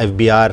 FBR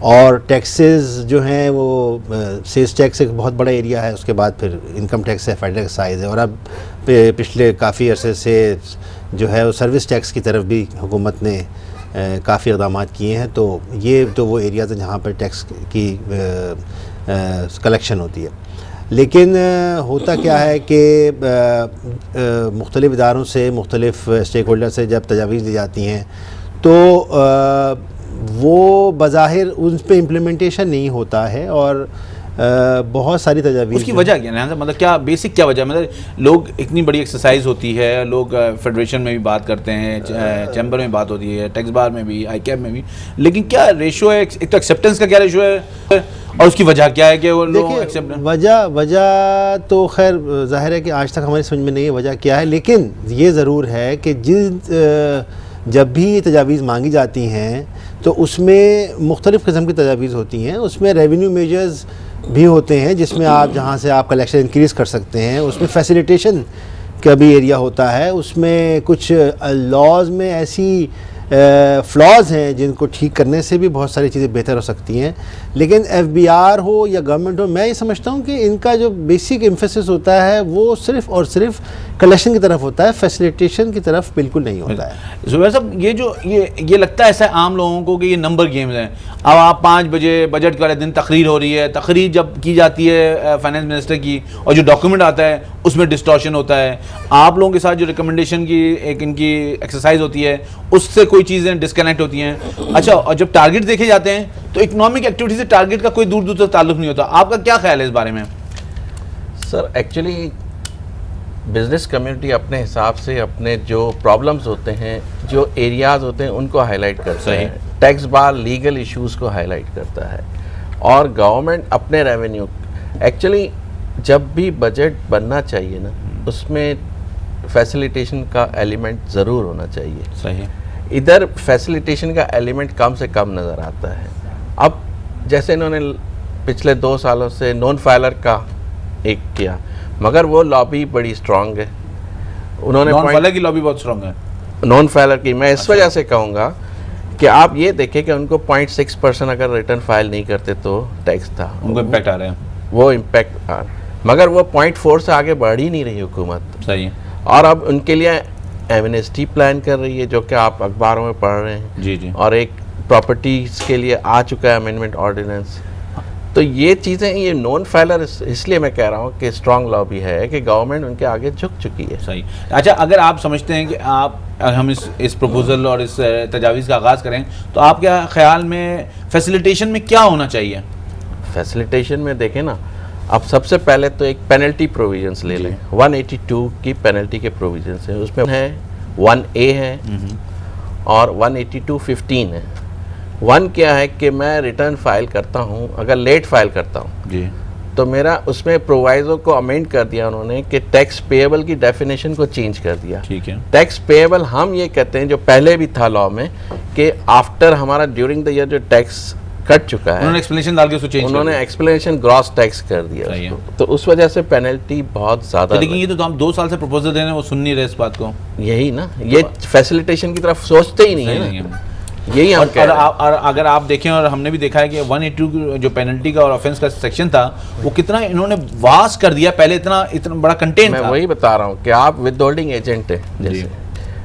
اور taxes جو ہیں وہ سیلز ٹیکس ایک بہت بڑا ایریا ہے, اس کے بعد پھر انکم ٹیکس ہے, فیڈرل ایکسائز ہے, اور اب پچھلے کافی عرصے سے جو ہے وہ سروس ٹیکس کی طرف بھی حکومت نے کافی اقدامات کیے ہیں. تو یہ تو وہ ایریاز ہیں جہاں پر ٹیکس کی کلیکشن ہوتی ہے. لیکن ہوتا کیا ہے کہ مختلف اداروں سے, مختلف اسٹیک ہولڈر سے جب تجاویز دی جاتی ہیں تو وہ بظاہر ان پہ امپلیمنٹیشن نہیں ہوتا ہے, اور بہت ساری تجاویز. اس کی وجہ کیا ہے, مطلب کیا بیسک کیا وجہ ہے؟ مطلب لوگ اتنی بڑی ایکسرسائز ہوتی ہے, لوگ فیڈریشن میں بھی بات کرتے ہیں, چیمبر میں بات ہوتی ہے, ٹیکس بار میں بھی, آئی کیب میں بھی, لیکن کیا ریشو ہے, ایک تو ایکسیپٹنس کا کیا ریشو ہے, اور اس کی وجہ کیا ہے کہ وہ لوگ ایکسیپٹ. وجہ تو خیر ظاہر ہے کہ آج تک ہماری سمجھ میں نہیں ہے وجہ کیا ہے, لیکن یہ ضرور ہے کہ جب بھی تجاویز مانگی جاتی ہیں تو اس میں مختلف قسم کی تجاویز ہوتی ہیں. اس میں ریونیو میجرز بھی ہوتے ہیں جس میں آپ جہاں سے آپ کلیکشن انکریز کر سکتے ہیں, اس میں فیسیلیٹیشن کا بھی ایریا ہوتا ہے, اس میں کچھ لاز میں ایسی فلاز ہیں جن کو ٹھیک کرنے سے بھی بہت ساری چیزیں بہتر ہو سکتی ہیں. لیکن ایف بی آر ہو یا گورنمنٹ ہو, میں یہ سمجھتا ہوں کہ ان کا جو بیسک ایمفیسس ہوتا ہے وہ صرف اور صرف کلیکشن کی طرف ہوتا ہے, فیسیلیٹیشن کی طرف بالکل نہیں ہوتا ہے. زبیر صاحب, یہ لگتا ہے ایسا عام لوگوں کو کہ یہ نمبر گیمز ہیں. اب آپ 5 بجے بجٹ والے دن تقریر ہو رہی ہے, تقریر جب کی جاتی ہے فائنانس منسٹر کی, اور جو ڈاکیومنٹ آتا ہے اس میں ڈسٹورشن ہوتا ہے. آپ لوگوں کے ساتھ جو ریکمنڈیشن کی ایک ان کی ایکسرسائز ہوتی ہے اس سے کوئی چیزیں ڈسکنیکٹ ہوتی ہیں. اچھا, اور جب ٹارگیٹ دیکھے جاتے ہیں تو اکنامک ایکٹیویٹی سے ٹارگیٹ کا کوئی دور دور تک تعلق نہیں ہوتا. آپ کا کیا خیال ہے اس بارے میں؟ سر ایکچولی بزنس کمیونٹی اپنے حساب سے اپنے جو پرابلمز ہوتے ہیں, جو ایریاز ہوتے ہیں, ان کو ہائی لائٹ کرتا ہے. ٹیکس بار لیگل ایشوز کو ہائی لائٹ کرتا ہے, اور گورنمنٹ اپنے ریونیو, ایکچولی جب بھی بجٹ بننا چاہیے نا, اس میں فیسیلیٹیشن کا ایلیمنٹ ضرور ہونا چاہیے. صحیح. ادھر فیسیلیٹیشن کا ایلیمنٹ کم سے کم نظر آتا ہے. اب جیسے انہوں نے پچھلے 2 سالوں سے نون فائلر کا ایک کیا, مگر وہ لابی بڑی اسٹرانگ ہے. انہوں نے نان فائلر کی لابی بہت اسٹرانگ ہے. نان فائلر کی میں اس وجہ سے کہوں گا کہ آپ یہ دیکھیں کہ ان کو 0.6% اگر ریٹرن فائل نہیں کرتے تو ٹیکس تھا, ان کو امپیکٹ آ رہے ہیں. وہ امپیکٹ مگر وہ 0.4 سے آگے بڑھ ہی نہیں رہی حکومت. صحیح. اور اب ان کے لیے ایمنسٹی پلان کر رہی ہے, جو کہ آپ اخباروں میں پڑھ رہے ہیں. جی جی. اور ایک پراپرٹیز کے لیے آ چکا ہے امینڈمنٹ آرڈیننس. تو یہ چیزیں, یہ نون فائلر اس لیے میں کہہ رہا ہوں کہ اسٹرانگ لابی ہے کہ گورنمنٹ ان کے آگے جھک چکی ہے. صحیح. اچھا, اگر آپ سمجھتے ہیں کہ ہم اس پروپوزل اور اس تجاویز کا آغاز کریں تو آپ کے خیال میں فیسیلیٹیشن میں کیا ہونا چاہیے؟ فیسیلیٹیشن میں دیکھیں نا, اب سب سے پہلے تو ایک پینلٹی پروویژنس لے لیں. 182 کی پینلٹی کے پروویژنس ہیں, اس میں ہے 1A ہے اور 182(15) ہے. 1 کیا ہے کہ میں ریٹرن فائل کرتا ہوں, اگر لیٹ فائل کرتا ہوں جی, تو میرا اس میں پرووائزو کو امینڈ کر دیا انہوں نے کہ ٹیکس پیبل کی ڈیفینیشن کو چینج کر دیا. ٹھیک ہے. ٹیکس پیبل ہم یہ کہتے ہیں, جو پہلے بھی تھا لا میں, کہ آفٹر ہمارا ڈیورنگ دا ایئر جو ٹیکس کٹ چکا ہے, انہوں نے ایکسپلینیشن ڈال کے اس کو چینج, انہوں نے ایکسپلینیشن گراس ٹیکس کر دیا اس کو. تو اس وجہ سے پینلٹی بہت زیادہ. لیکن یہ تو ہم 2 سال سے پروپوزل دے رہے ہیں, وہ سن نہیں رہے اس بات کو. یہی نا, یہ فیسیلیٹیشن کی طرف سوچتے ہی نہیں ہے نا. یہی ہم کہہ رہے ہیں. اور اگر آپ دیکھیں, اور ہم نے بھی دیکھا ہے کہ 182 جو پینلٹی کا اور آفینس کا سیکشن تھا, وہ کتنا انہوں نے واس کر دیا. پہلے اتنا بڑا کنٹینٹ میں تھا. وہی بتا رہا ہوں کہ آپ ود ہولڈنگ ایجنٹ ہے جیسے,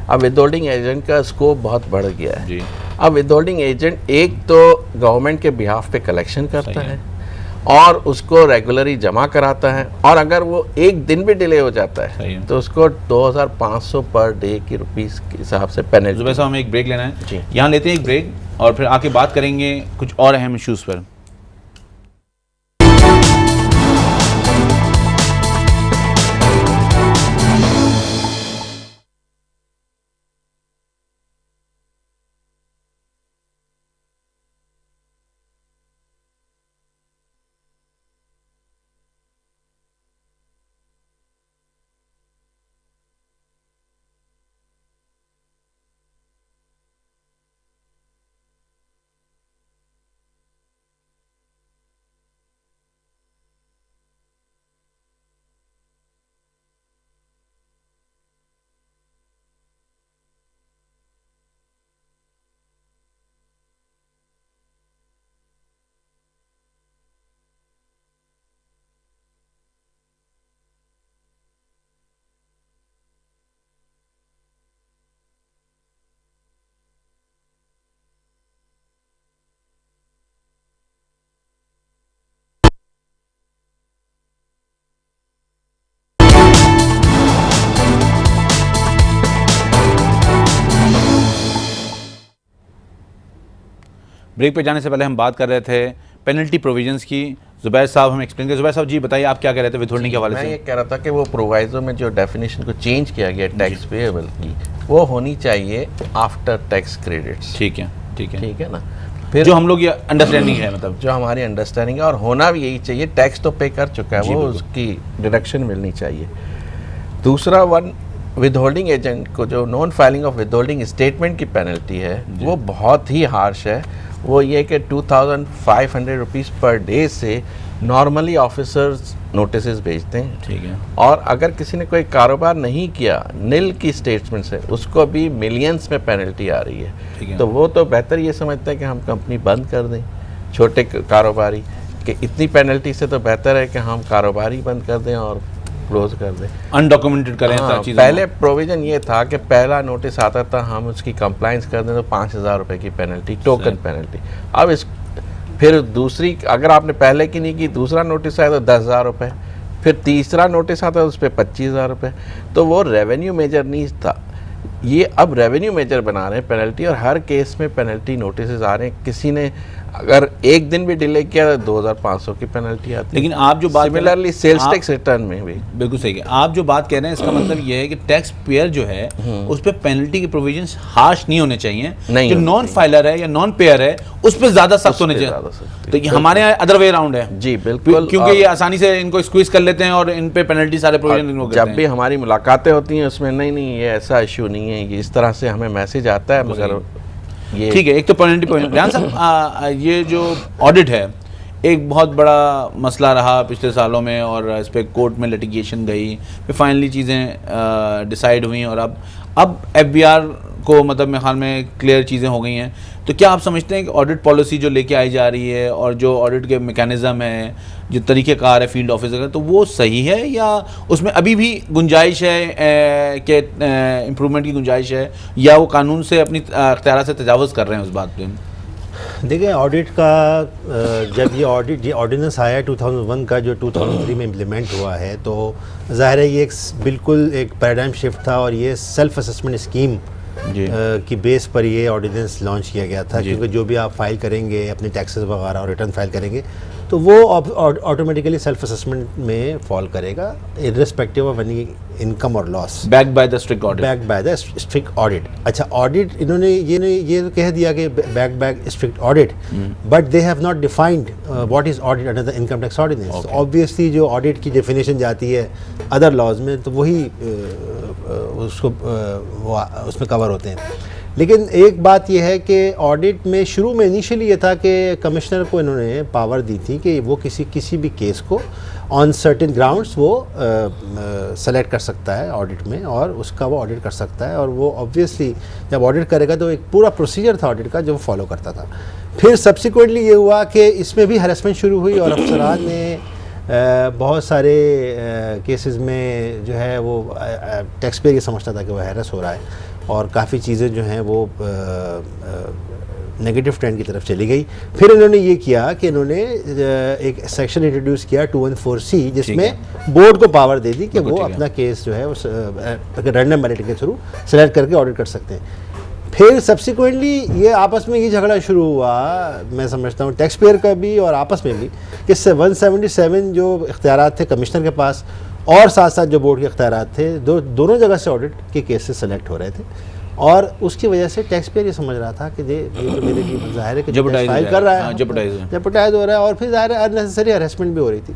اب ود ہولڈنگ ایجنٹ کا اسکوپ بہت بڑھ گیا ہے. اب ود ہولڈنگ ایجنٹ ایک تو گورنمنٹ کے بہاف پہ کلیکشن کرتا ہے اور اس کو ریگولری جمع کراتا ہے, اور اگر وہ ایک دن بھی ڈیلے ہو جاتا ہے تو اس کو 2500 پر ڈے کی روپیز کے حساب سے پینلٹی. زبیر صاحب, ہمیں ایک بریک لینا ہے. جی, یہاں لیتے ہیں ایک بریک, اور پھر آ کے بات کریں گے کچھ اور اہم ایشوز پر. بریک پہ جانے سے پہلے ہم بات کر رہے تھے پینلٹی پروویژنس کی. زبیر صاحب ہم ایکسپلین کریں. زبیر صاحب جی بتائیے آپ کیا کہہ رہے تھے ود ہولڈنگ کے حوالے سے؟ میں یہ کہہ رہا تھا کہ وہ پرووائزو میں جو ڈیفینیشن کو چینج کیا گیا ٹیکس پیبل کی وہ ہونی چاہیے آفٹر ٹیکس کریڈٹس. ٹھیک ہے ٹھیک ہے ٹھیک ہے نا. پھر جو ہم لوگ یہ انڈرسٹینڈنگ ہے مطلب جو ہماری انڈرسٹینڈنگ ہے اور ہونا بھی یہی چاہیے. ٹیکس تو پے کر چکا ہے وہ اس کی ڈیڈکشن ملنی چاہیے. دوسرا ود ہولڈنگ ایجنٹ کو جو naan filing of with holding statement کی پینلٹی ہے وہ بہت ہی ہارش ہے. وہ یہ کہ 2500 روپیز پر ڈے سے نارملی آفیسرز نوٹسز بھیجتے ہیں. ٹھیک ہے. اور اگر کسی نے کوئی کاروبار نہیں کیا نیل کی اسٹیٹمنٹ سے اس کو بھی ملینس میں پینلٹی آ رہی ہے. تو وہ تو بہتر یہ سمجھتا ہے کہ ہم کمپنی بند کر دیں چھوٹے کاروباری, کہ اتنی پینلٹی سے تو بہتر ہے کہ ہم کاروباری بند کر دیں اور کلوز کر دیں, انڈاکومنٹڈ کریں. پہلے پروویژن یہ تھا کہ پہلا نوٹس آتا تھا ہم اس کی کمپلائنس کر دیں تو 5000 روپے کی پینلٹی, ٹوکن پینلٹی. اب اس پھر دوسری اگر آپ نے پہلے کی نہیں کی دوسرا نوٹس آیا تو 10,000 روپے, پھر تیسرا نوٹس آتا ہے اس پہ 25,000 روپے. تو وہ ریونیو میجر نہیں تھا, یہ اب ریونیو میجر بنا رہے ہیں پینلٹی, اور ہر کیس میں پینلٹی نوٹسز آ رہے ہیں. کسی نے اگر ایک دن بھی ڈیلے کیا تو 2,500 کی پینلٹی آتی ہے. لیکن آپ جو بات سملرلی سیلز ٹیکس ریٹرن میں بھی بالکل صحیح ہے. آپ جو بات کہہ رہے ہیں اس کا مطلب یہ ہے کہ ٹیکس پیئر جو ہے اس پہ پینلٹی کے پروویژنس ہارش نہیں ہونے چاہیے. جو نان فائلر ہے یا نان پیئر ہے اس پہ زیادہ سخت ہونے چاہیے. تو یہ ہمارے یہاں ادر وے اراؤنڈ ہے. جی بالکل, کیونکہ یہ آسانی سے ان کو اسکویز کر لیتے ہیں اور ان پہ پینلٹی سارے پروویژن. جب بھی ہماری ملاقاتیں ہوتی ہیں اس میں نہیں یہ ایسا ایشو نہیں ہے, یہ اس طرح سے ہمیں میسج آتا ہے. مگر ٹھیک ہے, ایک تو پینلٹی پوائنٹ. ریحان صاحب یہ جو آڈٹ ہے ایک بہت بڑا مسئلہ رہا پچھلے سالوں میں, اور اس پہ کورٹ میں لٹیگیشن گئی, پھر فائنلی چیزیں ڈیسائیڈ ہوئیں, اور اب ایف بی آر کو مطلب میرے خیال میں کلیئر چیزیں ہو گئی ہیں. تو کیا آپ سمجھتے ہیں کہ آڈٹ پالیسی جو لے کے آئی جا رہی ہے اور جو آڈٹ کے میکینزم ہے, جو طریقہ کار ہے فیلڈ آفیسر کا, تو وہ صحیح ہے یا اس میں ابھی بھی گنجائش ہے کہ امپرومنٹ کی گنجائش ہے, یا وہ قانون سے اپنی اختیارات سے تجاوز کر رہے ہیں اس بات پہ؟ دیکھیں آڈٹ کا جب یہ آرڈیننس آیا 2001 کا جو 2003 میں امپلیمنٹ ہوا ہے, تو ظاہر ہے یہ ایک بالکل ایک پیراڈائم شفٹ تھا, اور یہ سیلف اسسمنٹ اسکیم کی بیس پر یہ آرڈیننس لانچ کیا گیا تھا. کیونکہ جو بھی آپ فائل کریں گے اپنے ٹیکسز وغیرہ اور ریٹرن فائل کریں گے تو وہ آٹومیٹیکلی سیلف اسسمنٹ میں فال کرے گا ارسپیکٹیو آف اینی انکم اور loss, back by the strict audit. Back by the strict audit. اچھا آڈٹ انہوں نے یہ کہہ دیا کہ back by strict audit, but they have not defined what is audit under the income tax ordinance. Obviously جو audit کی definition جاتی ہے ادر لاز میں تو وہی اس میں کور ہوتے ہیں. لیکن ایک بات یہ ہے کہ آڈٹ میں شروع میں انیشلی یہ تھا کہ کمشنر کو انہوں نے پاور دی تھی کہ وہ کسی بھی کیس کو آن سرٹن گراؤنڈس وہ سلیکٹ کر سکتا ہے آڈٹ میں, اور اس کا وہ آڈٹ کر سکتا ہے. اور وہ آبویسلی جب آڈٹ کرے گا تو ایک پورا پروسیجر تھا آڈٹ کا جو وہ فالو کرتا تھا. پھر سبسیکوئنٹلی یہ ہوا کہ اس میں بھی ہراسمنٹ شروع ہوئی, اور افسران نے بہت سارے کیسز میں جو ہے وہ ٹیکس پیئر یہ سمجھتا تھا کہ وہ ہیرس ہو رہا ہے, اور کافی چیزیں جو ہیں وہ نیگیٹو ٹرینڈ کی طرف چلی گئی. پھر انہوں نے یہ کیا کہ انہوں نے ایک سیکشن انٹروڈیوس کیا 214C, جس میں بورڈ کو پاور دے دی کہ وہ اپنا کیس جو ہے رینڈم بیلٹ کے تھرو سلیکٹ کر کے آڈٹ کر سکتے ہیں. پھر سبسیکوئنٹلی یہ آپس میں یہ جھگڑا شروع ہوا, میں سمجھتا ہوں ٹیکس پیئر کا بھی اور آپس میں بھی, کہ 177 جو اختیارات تھے کمشنر کے پاس اور ساتھ ساتھ جو بورڈ کے اختیارات تھے, دونوں جگہ سے آڈٹ کے کیسز سلیکٹ ہو رہے تھے. اور اس کی وجہ سے ٹیکس پیئر یہ سمجھ رہا تھا کہ یہ تو میرے لیے ظاہر ہے کہ فائل کر رہا ہے, جپٹائز ہو رہا ہے, اور پھر ظاہر ہے اننیسیسری ہراسمنٹ بھی ہو رہی تھی.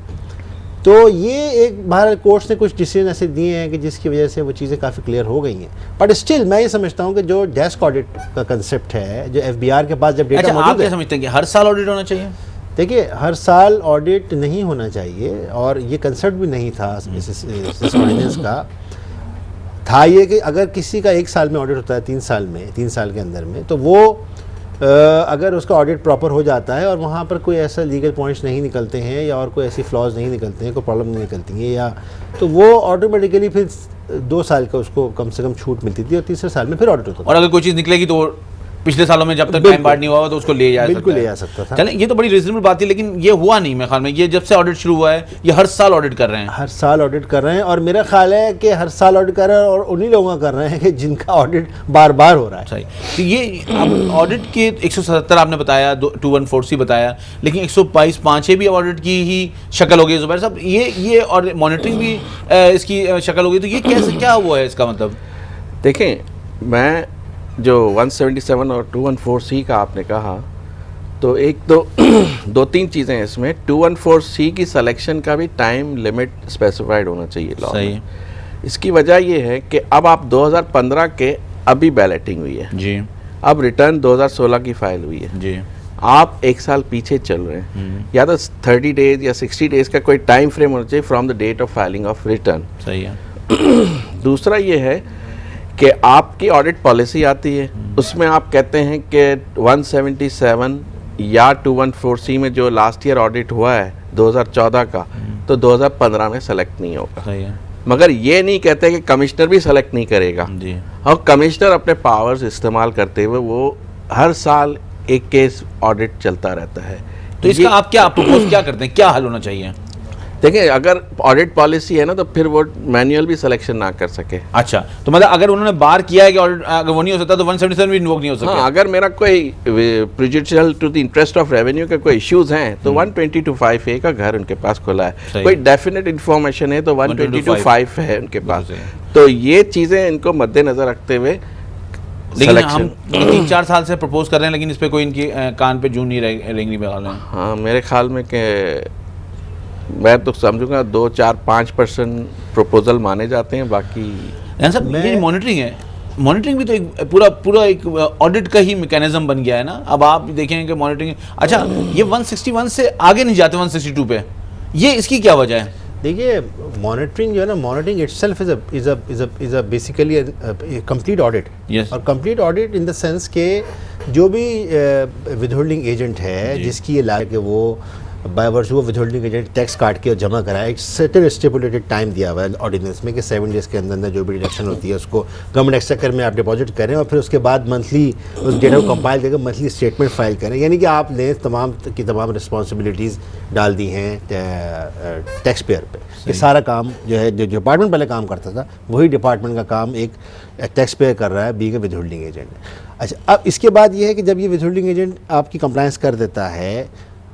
تو یہ ایک باہر کورٹس نے کچھ ڈیسیژن ایسے دیے ہیں کہ جس کی وجہ سے وہ چیزیں کافی کلیئر ہو گئی ہیں. بٹ اسٹل میں یہ سمجھتا ہوں کہ جو ڈیسک آڈٹ کا کنسیپٹ ہے, جو ایف بی آر کے پاس جب ڈیٹا موجود ہے, آپ کیا سمجھتے ہیں کہ ہر سال آڈٹ ہونا چاہیے؟ دیکھیے ہر سال آڈٹ نہیں ہونا چاہیے, اور یہ کنسیپٹ بھی نہیں تھا آرڈیننس کا. تھا یہ کہ اگر کسی کا 1 سال میں آڈٹ ہوتا ہے 3 سال کے اندر میں, تو وہ اگر اس کا آڈٹ پراپر ہو جاتا ہے اور وہاں پر کوئی ایسا لیگل پوائنٹس نہیں نکلتے ہیں, یا اور کوئی ایسی فلاز نہیں نکلتے ہیں, کوئی پرابلم نہیں نکلتی ہیں, یا تو وہ آٹومیٹیکلی پھر 2 سال کا اس کو کم سے کم چھوٹ ملتی تھی, اور تیسرے سال میں پھر آڈٹ ہوتا تھا. اور اگر کوئی چیز نکلے گی تو پچھلے سالوں میں جب تک ٹائم بارڈ نہیں ہوا تو اس کو لے جا بالکل لے جا سکتا تھا. چلیں یہ تو بڑی ریزنیبل بات تھی, لیکن یہ ہوا نہیں میرے خیال میں. یہ جب سے آڈٹ شروع ہوا ہے یہ ہر سال آڈٹ کر رہے ہیں, ہر سال آڈٹ کر رہے ہیں, اور میرا خیال ہے کہ ہر سال آڈٹ کر رہے ہیں اور انہی لوگوں کا کر رہے ہیں کہ جن کا آڈٹ بار بار ہو رہا ہے. صحیح. تو یہ آڈٹ کے 177 آپ نے بتایا, 214C بتایا, لیکن 122(5)A بھی آڈٹ کی ہی شکل ہو گئی زبیر صاحب, یہ اور مانیٹرنگ بھی اس کی شکل ہو گئی. تو یہ کیسے کیا ہوا ہے اس کا مطلب؟ دیکھیں, میں جو 177 اور 214C کا آپ نے کہا, تو ایک تو دو تین چیزیں اس میں. 214C کی سلیکشن کا بھی ٹائم لمٹ اسپیسیفائڈ ہونا چاہیے لاء میں. اس کی وجہ یہ ہے کہ اب آپ 2015 کے ابھی بیلٹنگ ہوئی ہے جی, اب ریٹرن 2016 کی فائل ہوئی ہے جی, آپ ایک سال پیچھے چل رہے ہیں, یا تو 30 days یا 60 days کا کوئی ٹائم فریم ہونا چاہیے from the date of filing of return. صحیح ہے. دوسرا یہ ہے کہ آپ کی آڈٹ پالیسی آتی ہے, اس میں آپ کہتے ہیں کہ 177 یا 214C میں جو لاسٹ ایئر آڈٹ ہوا ہے 2014 کا, تو 2015 میں سلیکٹ نہیں ہوگا. صحیح ہے. مگر یہ نہیں کہتے کہ کمشنر بھی سلیکٹ نہیں کرے گا, جی, اور کمشنر اپنے پاورز استعمال کرتے ہوئے وہ ہر سال ایک کیس آڈٹ چلتا رہتا ہے. تو اس کا آپ کیا پروپوز کیا کرتے ہیں, کیا حل ہونا چاہیے؟ دیکھیں, اگر آڈٹ پالیسی ہے نا تو پھر وہ مینوئل بھی سلیکشن نہ کر سکے. اچھا, تو مطلب اگر انہوں نے بار کیا ہے کہ اگر وہ نہیں ہو سکتا تو 177 بھی انووک نہیں ہو سکتا. ہاں, اگر میرا کوئی prejudicial to the interest of revenue کے کوئی ایشوز ہیں تو 122(5)A کا گھر ان کے پاس کھلا ہے. کوئی ڈیفینیٹ انفارمیشن ہے تو 122(5) ہے ان کے پاس. تو یہ چیزیں ان کو مد نظر رکھتے ہوئے, لیکن ہم 3-4 سال سے پروپوز کر رہے ہیں لیکن اس پہ کوئی ان کی کان پہ جون نہیں رینگی بغال ہے. ہاں, میرے خیال میں کہ میں تو سمجھوں گا 2-4-5% پروپوزل مانے جاتے ہیں. باقی صاحب یہ مانیٹرنگ ہے, مانیٹرنگ بھی تو ایک پورا ایک آڈٹ کا ہی میکینزم بن گیا ہے نا. اب آپ دیکھیں کہ مانیٹرنگ, اچھا یہ 161 سے آگے نہیں جاتے 162 پہ, یہ اس کی کیا وجہ ہے؟ دیکھیے, مانیٹرنگ جو ہے نا, monitoring it self is a basically complete audit. اور complete audit in the sense کہ جو بھی ود ہولڈنگ ایجنٹ ہے جس کی یہ لاگت کہ وہ by virtue withholding agent tax کاٹ کے اور جمع کرائے, ایک سرٹن اسٹیپولیٹڈ ٹائم دیا ہوا ہے آرڈیننس میں کہ 7 days کے اندر جو بھی ڈیڈکشن ہوتی ہے اس کو گورنمنٹ ایکسچیکر میں آپ ڈپازٹ کریں, اور پھر اس کے بعد منتھلی اس ڈیٹا کو کمپائل کر کے منتھلی اسٹیٹمنٹ فائل کریں. یعنی کہ آپ نے تمام کی تمام رسپانسبلٹیز ڈال دی ہیں ٹیکس پیئر پہ. یہ سارا کام جو ہے, جو ڈپارٹمنٹ پہلے کام کرتا تھا وہی ڈپارٹمنٹ کا کام ایک ٹیکس پیئر کر رہا ہے being A with holding agent. اچھا, اب اس کے بعد یہ ہے کہ جب یہ ود ہولڈنگ ایجنٹ آپ کی کمپلائنس کر دیتا ہے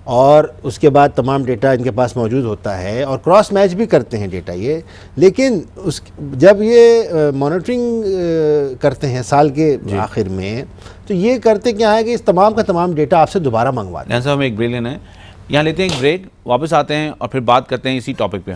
اور اس کے بعد تمام ڈیٹا ان کے پاس موجود ہوتا ہے اور کراس میچ بھی کرتے ہیں ڈیٹا یہ, لیکن جب یہ مانیٹرنگ کرتے ہیں سال کے آخر میں تو یہ کرتے کیا ہے کہ اس تمام کا تمام ڈیٹا آپ سے دوبارہ منگواتے ہیں. صاحب ہمیں ایک بریک لینا ہے, یہاں لیتے ہیں ایک بریک, واپس آتے ہیں اور پھر بات کرتے ہیں اسی ٹاپک پہ.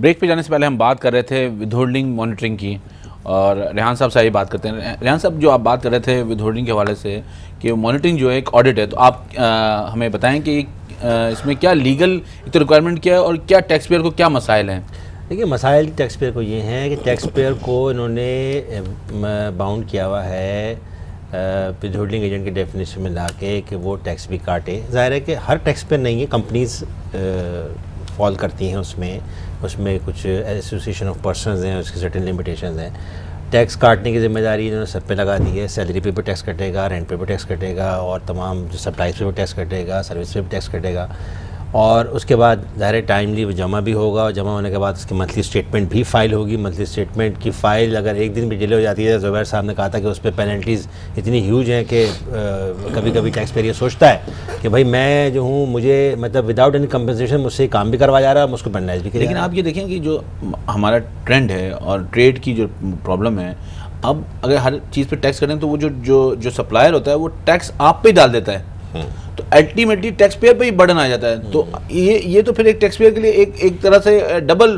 بریک پہ جانے سے پہلے ہم بات کر رہے تھے ود ہولڈنگ مانیٹرنگ کی, اور ریحان صاحب سے یہ بات کرتے ہیں. ریحان صاحب, جو آپ بات کر رہے تھے ود ہولڈنگ کے حوالے سے کہ مانیٹرنگ جو ہے ایک آڈٹ ہے, تو آپ ہمیں بتائیں کہ اس میں کیا لیگل ریکوائرمنٹ کیا ہے اور کیا ٹیکس پیئر کو کیا مسائل ہیں؟ دیکھیے, مسائل ٹیکس پیئر کو یہ ہیں کہ ٹیکس پیئر کو انہوں نے باؤنڈ کیا ہوا ہے ود ہولڈنگ ایجنٹ کے ڈیفینیشن میں لا کے کہ وہ ٹیکس بھی کاٹے. ظاہر ہے کہ ہر ٹیکس پیئر نہیں ہے, کمپنیز فال کرتی ہیں اس میں کچھ ایسوسیشن آف پرسنز ہیں, اس کی سرٹن لمیٹیشنز ہیں. ٹیکس کاٹنے کی ذمہ داری انہوں نے سب پہ لگا دی ہے. سیلری پہ بھی ٹیکس کٹے گا, رینٹ پہ بھی ٹیکس کٹے گا, اور تمام جو سپلائز پہ بھی ٹیکس کٹے گا, سروس پہ بھی ٹیکس کٹے گا. اور اس کے بعد ظاہر ٹائملی وہ جمع بھی ہوگا, اور جمع ہونے کے بعد اس کی منتھلی اسٹیٹمنٹ بھی فائل ہوگی. منتھلی اسٹیٹمنٹ کی فائل اگر ایک دن بھی ڈیلے ہو جاتی ہے, زبیر صاحب نے کہا تھا کہ اس پہ پینلٹیز اتنی ہیوج ہیں کہ کبھی کبھی ٹیکس پیئر یہ سوچتا ہے کہ بھائی میں جو ہوں, مجھے مطلب وداؤٹ اینی کمپنسیشن مجھ سے کام بھی کروایا جا رہا ہے, مجھ کو پینلائز بھی کیا. لیکن آپ یہ دیکھیں کہ جو ہمارا ٹرینڈ ہے اور ٹریڈ کی جو پرابلم ہے, اب اگر ہر چیز پہ ٹیکس کریں تو وہ جو سپلائر ہوتا ہے وہ ٹیکس آپ پہ ہی ڈال دیتا ہے, تو الٹیمیٹلی ٹیکس پیئر پہ ہی برڈن آ جاتا ہے. تو یہ تو پھر ایک ٹیکس پیئر کے لیے ایک طرح سے ڈبل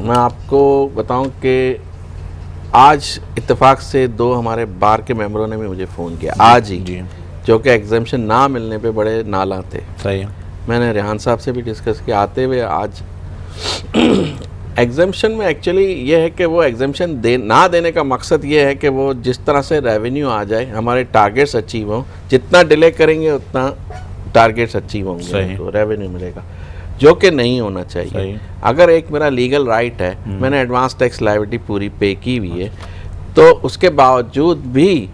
میں آپ کو بتاؤں کہ آج اتفاق سے 2 ہمارے بار کے ممبروں نے بھی مجھے فون کیا آج ہی جی جو کہ ایگزمپشن نہ ملنے پہ بڑے نالاں تھے. صحیح ہے. میں نے ریحان صاحب سے بھی ڈسکس کیا آتے ہوئے آج. ایگزمپشن میں ایکچولی یہ ہے کہ وہ ایگزمپشن نہ دینے کا مقصد یہ ہے کہ وہ جس طرح سے ریونیو آ جائے, ہمارے ٹارگیٹس اچیو ہوں, جتنا ڈیلے کریں گے اتنا ٹارگیٹس اچیو ہوں گے, تو ریونیو ملے گا, جو کہ نہیں ہونا چاہیے. اگر ایک میرا لیگل رائٹ ہے, میں نے ایڈوانس ٹیکس لائبلٹی پوری پے کی ہوئی ہے, تو اس کے باوجود بھی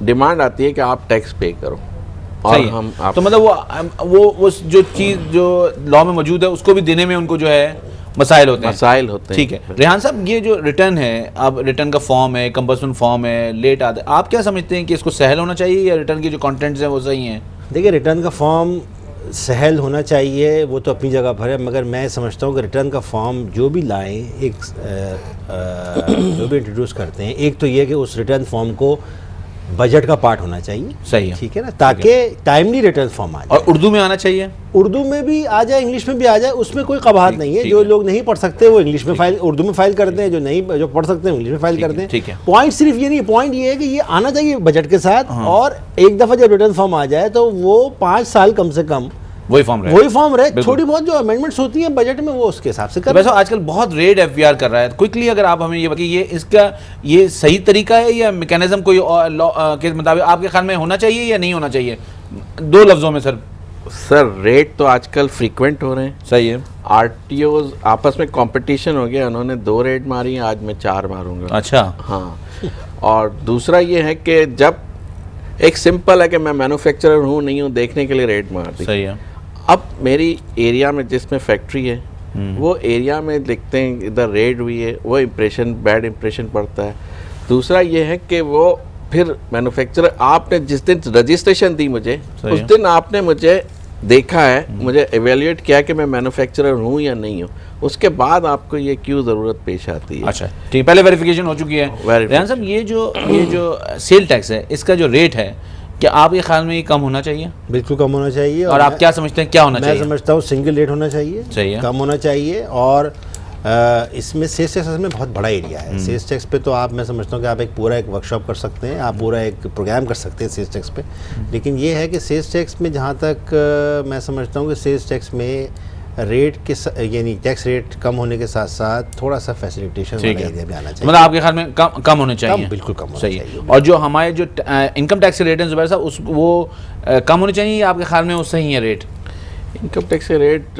ڈیمانڈ آتی ہے کہ آپ ٹیکس پے کرو. اور ہم تو مطلب وہ جو چیز جو لا میں موجود ہے اس کو بھی دینے میں ان کو جو ہے مسائل ہوتے ہیں. ٹھیک ہے ریحان صاحب, یہ جو ریٹرن ہے, اب ریٹرن کا فارم ہے, کمپلسن فارم ہے, لیٹ آتا ہے, آپ کیا سمجھتے ہیں کہ اس کو سہل ہونا چاہیے یا ریٹرن کے جو کانٹینٹس ہیں وہ صحیح ہیں؟ دیکھیے ریٹرن کا فارم سہل ہونا چاہیے, وہ تو اپنی جگہ پر ہے, مگر میں سمجھتا ہوں کہ ریٹرن کا فارم جو بھی لائیں, ایک جو بھی انٹروڈیوس کرتے ہیں, ایک تو یہ کہ اس ریٹرن فارم کو بجٹ کا پارٹ ہونا چاہیے. صحیح ہے, ٹھیک ہے نا, تاکہ ٹائملی ریٹرن فارم آ جائے. اور اردو میں آنا چاہیے, اردو میں بھی آ جائے, انگلش میں بھی آ جائے, اس میں کوئی قباحت نہیں ہے. جو لوگ نہیں پڑھ سکتے وہ انگلش میں فائل, اردو میں فائل کرتے ہیں, جو پڑھ سکتے ہیں انگلش میں فائل کرتے ہیں. ٹھیک ہے, پوائنٹ صرف یہ نہیں, پوائنٹ یہ ہے کہ یہ آنا چاہیے بجٹ کے ساتھ, اور ایک دفعہ جب ریٹرن فارم آ جائے تو وہ 5 سال کم سے کم وہی فارم رہے. تھوڑی بہت جو امینڈمنٹس ہوتی ہیں بجٹ میں وہ اس کے حساب سے کریں. ویسے آج کل بہت ریٹ ایف بی آر کر رہا ہے, کوئکلی اگر آپ ہمیں یہ بتائیے یہ اس کا یہ صحیح طریقہ ہے یا میکینزم کوئی کے مطابق آپ کے خیال میں ہونا چاہیے یا نہیں ہونا چاہیے؟ 2 لفظوں میں سر ریٹ تو آج کل فریکوینٹ ہو رہے ہیں. صحیح ہے. آر ٹی اوز آپس میں کمپٹیشن ہو گیا, انہوں نے 2 ریٹ ماری ہیں, آج میں 4 ماروں گا. اچھا, ہاں. اور دوسرا یہ ہے کہ جب ایک سمپل ہے کہ میں مینوفیکچرر ہوں نہیں ہوں, دیکھنے کے لیے ریٹ مار دی. صحیح ہے. اب میری ایریا میں جس میں فیکٹری ہے وہ ایریا میں دیکھتے ہیں ادھر ریڈ ہوئی ہے, وہ امپریشن بیڈ امپریشن پڑتا ہے. دوسرا یہ ہے کہ وہ پھر مینوفیکچرر آپ نے جس دن رجسٹریشن دی مجھے, اس دن آپ نے مجھے دیکھا ہے, مجھے ایویلیویٹ کیا کہ میں مینوفیکچرر ہوں یا نہیں ہوں, اس کے بعد آپ کو یہ کیوں ضرورت پیش آتی ہے. اچھا ٹھیک, پہلے ویریفیکیشن ہو چکی ہے. ریحان صاحب, یہ جو سیل ٹیکس ہے اس کا جو ریٹ ہے, کیا آپ کے خیال میں یہ کم ہونا چاہیے؟ بالکل کم ہونا چاہیے. اور آپ کیا سمجھتے ہیں کیا ہونا چاہیے؟ میں سمجھتا ہوں سنگل ریٹ ہونا چاہیے, کم ہونا چاہیے. اور اس میں سیلز ٹیکس میں بہت بڑا ایریا ہے. سیلز ٹیکس پہ تو آپ, میں سمجھتا ہوں کہ آپ پورا ایک ورک شاپ کر سکتے ہیں, آپ پورا ایک پروگرام کر سکتے ہیں سیلز ٹیکس پہ. لیکن یہ ہے کہ سیلز ٹیکس میں جہاں تک میں سمجھتا ہوں کہ سیلز ٹیکس میں ریٹ کے یعنی ٹیکس ریٹ کم ہونے کے ساتھ ساتھ تھوڑا سا فیسیلیٹیشن والا ایریا بھی آنا چاہیے. مطلب آپ کے خیال میں کم ہونے چاہیے؟ بالکل کم ہونا چاہیے. اور جو ہمارے جو انکم ٹیکس ریٹ ہیں زبیر صاحب, وہ کم ہونے چاہیے یا آپ کے خیال میں وہ صحیح ہے ریٹ؟ انکم ٹیکس کے ریٹ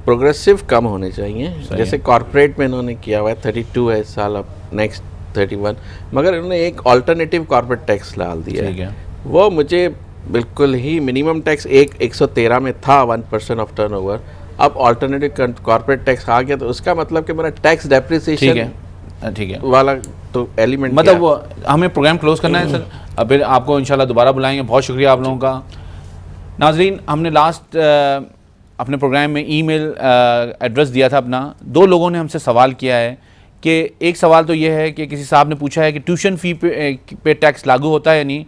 پروگریسو کم ہونے چاہیے. جیسے کارپوریٹ میں انہوں نے کیا ہوا ہے 32 ہے اس سال, اب نیکسٹ 31, مگر انہوں نے ایک آلٹرنیٹیو کارپوریٹ ٹیکس ڈال دیا ہے. وہ مجھے بالکل ہی منیمم ٹیکس 113 میں تھا 1% آف ٹرن اوور, اب آلٹرنیٹیو کارپوریٹ ٹیکس آ گیا, تو اس کا مطلب کہ میرا ٹیکس ڈیپریسیشن والا تو ایلیمنٹ. مطلب وہ ہمیں پروگرام کلوز کرنا ہے سر, پھر آپ کو انشاءاللہ دوبارہ بلائیں گے. بہت شکریہ آپ لوگوں کا. ناظرین, ہم نے لاسٹ اپنے پروگرام میں ای میل ایڈریس دیا تھا اپنا. 2 لوگوں نے ہم سے سوال کیا ہے کہ ایک سوال تو یہ ہے کہ کسی صاحب نے پوچھا ہے کہ ٹیوشن فی پہ ٹیکس لاگو ہوتا ہے یا نہیں.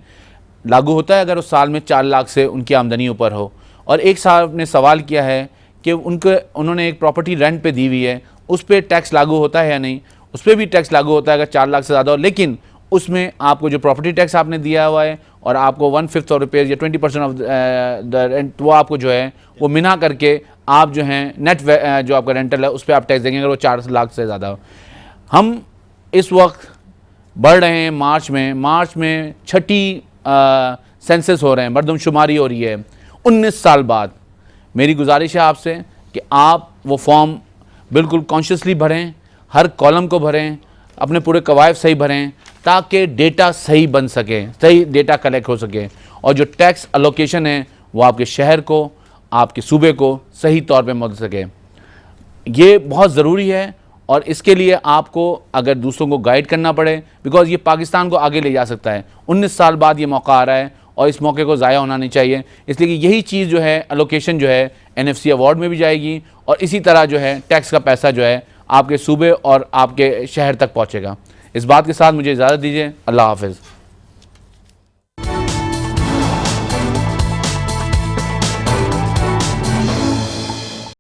لاگو ہوتا ہے اگر اس سال میں 4 لاکھ سے ان کی آمدنی اوپر ہو. اور ایک صاحب نے سوال کیا ہے کہ انہوں نے ایک پراپرٹی رینٹ پہ دی ہوئی ہے, اس پہ ٹیکس لاگو ہوتا ہے یا نہیں. اس پہ بھی ٹیکس لاگو ہوتا ہے اگر 4 لاکھ سے زیادہ ہو, لیکن اس میں آپ کو جو پراپرٹی ٹیکس آپ نے دیا ہوا ہے اور آپ کو 1/5 آف روپیز یا 20% آف دا رینٹ, وہ آپ کو جو ہے وہ منا کر کے آپ جو ہیں نیٹ جو آپ کا رینٹل ہے اس پہ آپ ٹیکس دیں گے اگر وہ 4 لاکھ سے زیادہ ہو. ہم اس وقت بڑھ رہے ہیں مارچ میں 6ٹی سینسس ہو رہے ہیں, مردم شماری ہو رہی ہے 19 سال بعد. میری گزارش ہے آپ سے کہ آپ وہ فارم بالکل کانشیسلی بھریں, ہر کالم کو بھریں, اپنے پورے قواعد صحیح بھریں تاکہ ڈیٹا صحیح بن سکے, صحیح ڈیٹا کلیکٹ ہو سکے, اور جو ٹیکس الوکیشن ہے وہ آپ کے شہر کو, آپ کے صوبے کو صحیح طور پہ مل سکے. یہ بہت ضروری ہے, اور اس کے لیے آپ کو اگر دوسروں کو گائیڈ کرنا پڑے, بیکاز یہ پاکستان کو آگے لے جا سکتا ہے. 19 سال بعد یہ موقع آ رہا ہے اور اس موقع کو ضائع ہونا نہیں چاہیے. اس لیے کہ یہی چیز جو ہے الوکیشن جو ہے NFC ایوارڈ میں بھی جائے گی, اور اسی طرح جو ہے ٹیکس کا پیسہ جو ہے آپ کے صوبے اور آپ کے شہر تک پہنچے گا. اس بات کے ساتھ مجھے اجازت دیجیے. اللہ حافظ.